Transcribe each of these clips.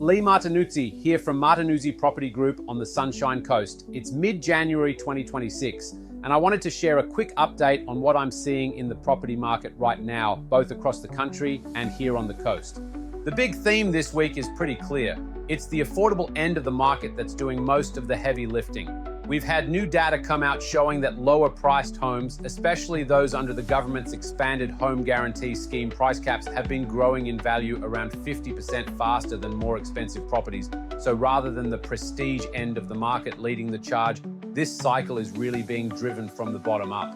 Leigh Martinuzzi here from Martinuzzi Property Group on the Sunshine Coast. It's mid-January 2026, and I wanted to share a quick update on what I'm seeing in the property market right now, both across the country and here on the coast. The big theme this week is pretty clear. It's the affordable end of the market that's doing most of the heavy lifting. We've had new data come out showing that lower priced homes, especially those under the government's expanded home guarantee scheme price caps, have been growing in value around 50% faster than more expensive properties. So rather than the prestige end of the market leading the charge, this cycle is really being driven from the bottom up.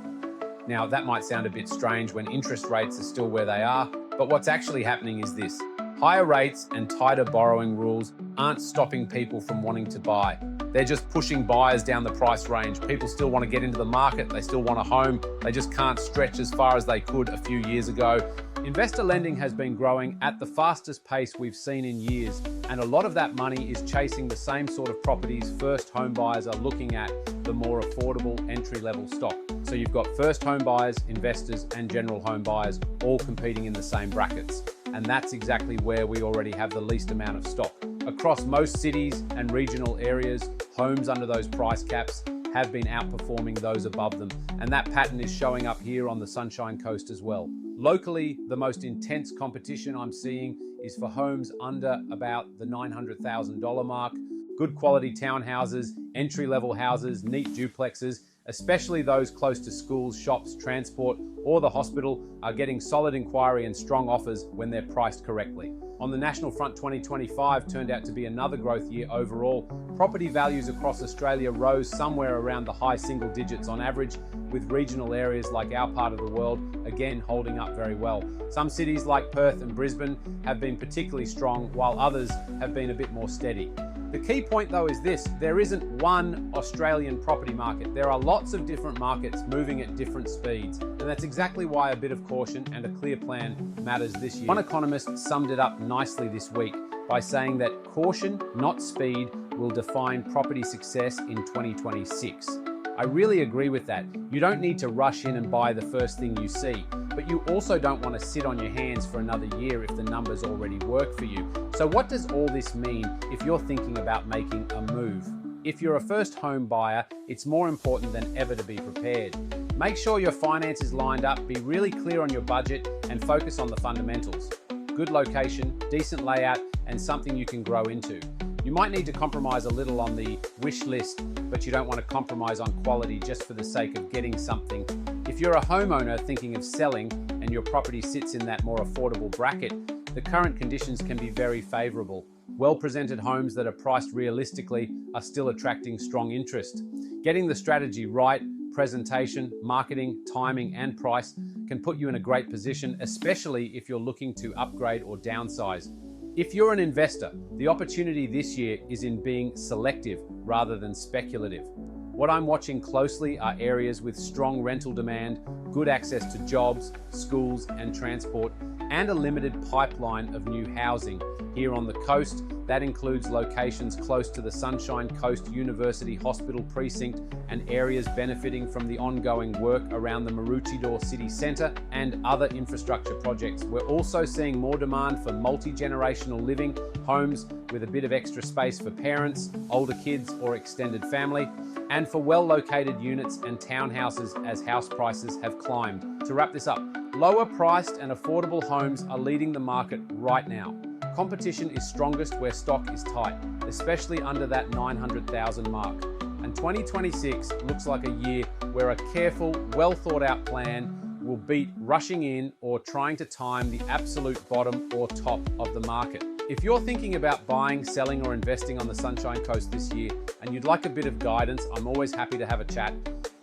Now, that might sound a bit strange when interest rates are still where they are, but what's actually happening is this. Higher rates and tighter borrowing rules aren't stopping people from wanting to buy. They're just pushing buyers down the price range. People still want to get into the market. They still want a home. They just can't stretch as far as they could a few years ago. Investor lending has been growing at the fastest pace we've seen in years, and a lot of that money is chasing the same sort of properties first home buyers are looking at, the more affordable entry-level stock. So you've got first home buyers, investors, and general home buyers all competing in the same brackets. And that's exactly where we already have the least amount of stock. Across most cities and regional areas, homes under those price caps have been outperforming those above them. And that pattern is showing up here on the Sunshine Coast as well. Locally, the most intense competition I'm seeing is for homes under about the $900,000 mark. Good quality townhouses, entry-level houses, neat duplexes, especially those close to schools, shops, transport, or the hospital, are getting solid inquiry and strong offers when they're priced correctly. On the national front, 2025 turned out to be another growth year overall. Property values across Australia rose somewhere around the high single digits on average, with regional areas like our part of the world again holding up very well. Some cities like Perth and Brisbane have been particularly strong, while others have been a bit more steady. The key point though is this: there isn't one Australian property market. There are lots of different markets moving at different speeds, and that's exactly why a bit of caution and a clear plan matters this year. One economist summed it up nicely this week by saying that caution, not speed, will define property success in 2026. I really agree with that. You don't need to rush in and buy the first thing you see, but you also don't want to sit on your hands for another year if the numbers already work for you. So what does all this mean if you're thinking about making a move? If you're a first home buyer, it's more important than ever to be prepared. Make sure your finances lined up, be really clear on your budget, and focus on the fundamentals. Good location, decent layout, and something you can grow into. You might need to compromise a little on the wish list, but you don't want to compromise on quality just for the sake of getting something. If you're a homeowner thinking of selling and your property sits in that more affordable bracket, the current conditions can be very favorable. Well-presented homes that are priced realistically are still attracting strong interest. Getting the strategy right, presentation, marketing, timing, and price can put you in a great position, especially if you're looking to upgrade or downsize. If you're an investor, the opportunity this year is in being selective rather than speculative. What I'm watching closely are areas with strong rental demand, good access to jobs, schools, and transport, and a limited pipeline of new housing. Here on the coast, that includes locations close to the Sunshine Coast University Hospital Precinct and areas benefiting from the ongoing work around the Maroochydore City Centre and other infrastructure projects. We're also seeing more demand for multi-generational living, homes with a bit of extra space for parents, older kids, or extended family, and for well-located units and townhouses as house prices have climbed. To wrap this up, lower priced and affordable homes are leading the market right now. Competition is strongest where stock is tight, especially under that 900,000 mark. And 2026 looks like a year where a careful, well thought out plan will beat rushing in or trying to time the absolute bottom or top of the market. If you're thinking about buying, selling, or investing on the Sunshine Coast this year and you'd like a bit of guidance, I'm always happy to have a chat.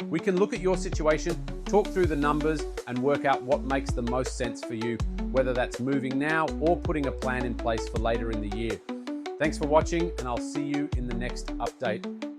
We can look at your situation, talk through the numbers, and work out what makes the most sense for you, whether that's moving now or putting a plan in place for later in the year. Thanks for watching, and I'll see you in the next update.